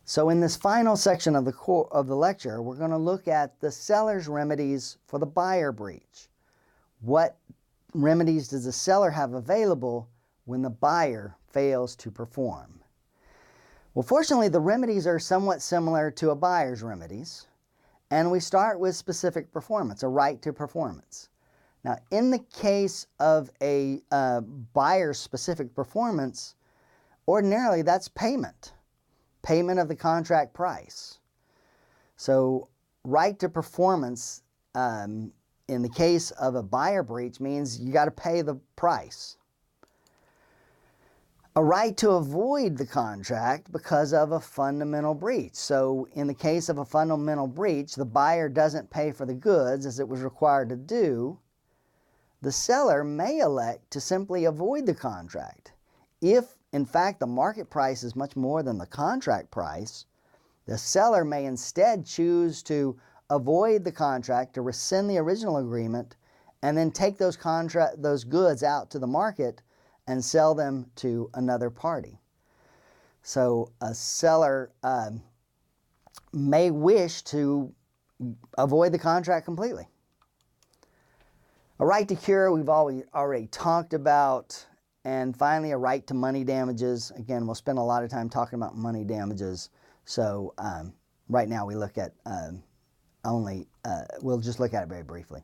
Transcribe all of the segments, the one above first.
So in this final section of the lecture, we're going to look at the seller's remedies for the buyer breach. What remedies does the seller have available when the buyer fails to perform? Well, fortunately, the remedies are somewhat similar to a buyer's remedies, and we start with specific performance, a right to performance. Now, in the case of a buyer's specific performance, ordinarily that's payment of the contract price. So right to performance in the case of a buyer breach means you got to pay the price. A right to avoid the contract because of a fundamental breach. So in the case of a fundamental breach, the buyer doesn't pay for the goods as it was required to do. The seller may elect to simply avoid the contract. If, in fact, the market price is much more than the contract price, the seller may instead choose to avoid the contract, to rescind the original agreement, and then take those goods out to the market and sell them to another party. So a seller may wish to avoid the contract completely. A right to cure we've already talked about. And finally, a right to money damages. Again, we'll spend a lot of time talking about money damages. So right now we look at we'll just look at it very briefly.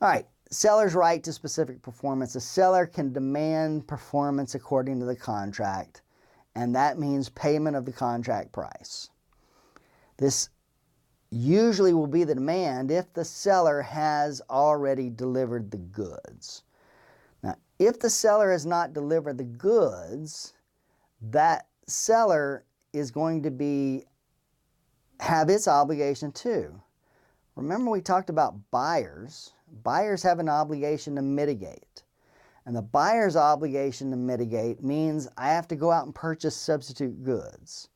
All right, seller's right to specific performance. A seller can demand performance according to the contract, and that means payment of the contract price. This usually will be the demand if the seller has already delivered the goods. Now, if the seller has not delivered the goods, that seller is going to have its obligation too. Remember, we talked about buyers. Buyers have an obligation to mitigate. And the buyer's obligation to mitigate means I have to go out and purchase substitute goods.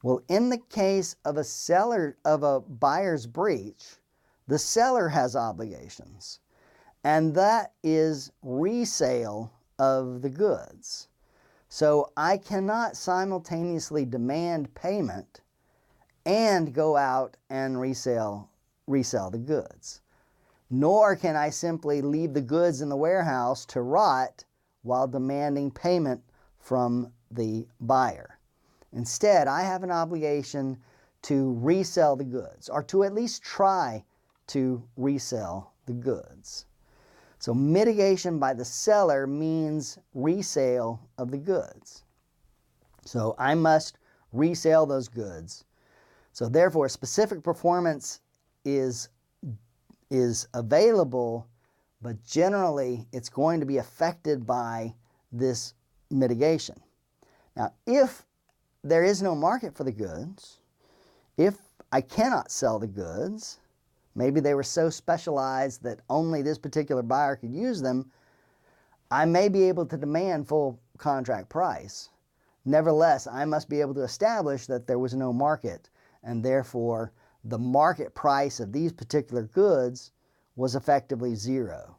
Well, in the case of a buyer's breach, the seller has obligations. And that is resale of the goods. So I cannot simultaneously demand payment and go out and resell the goods. Nor can I simply leave the goods in the warehouse to rot while demanding payment from the buyer. Instead, I have an obligation to resell the goods, or to at least try to resell the goods. So mitigation by the seller means resale of the goods. So I must resell those goods. So therefore, specific performance is available, but generally it's going to be affected by this mitigation. Now, if there is no market for the goods, if I cannot sell the goods, maybe they were so specialized that only this particular buyer could use them, I may be able to demand full contract price. Nevertheless, I must be able to establish that there was no market, and therefore the market price of these particular goods was effectively zero.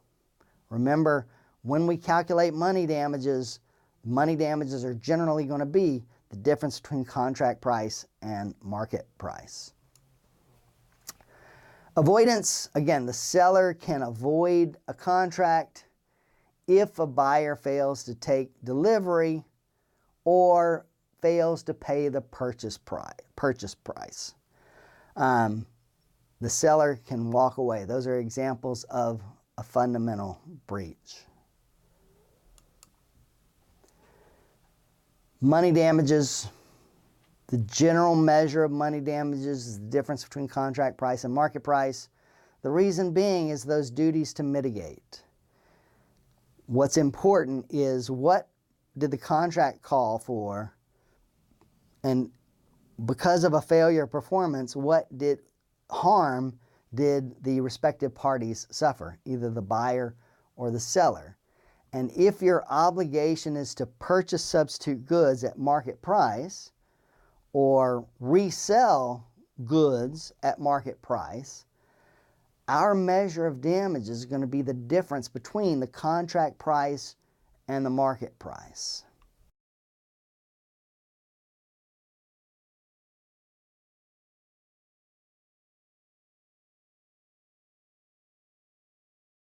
Remember, when we calculate money damages are generally going to be the difference between contract price and market price. Avoidance, again, the seller can avoid a contract if a buyer fails to take delivery or fails to pay the purchase price. The seller can walk away. Those are examples of a fundamental breach. Money damages. The general measure of money damages is the difference between contract price and market price. The reason being is those duties to mitigate. What's important is what did the contract call for, and because of a failure of performance, what harm did the respective parties suffer, either the buyer or the seller. And if your obligation is to purchase substitute goods at market price, or resell goods at market price, our measure of damage is going to be the difference between the contract price and the market price.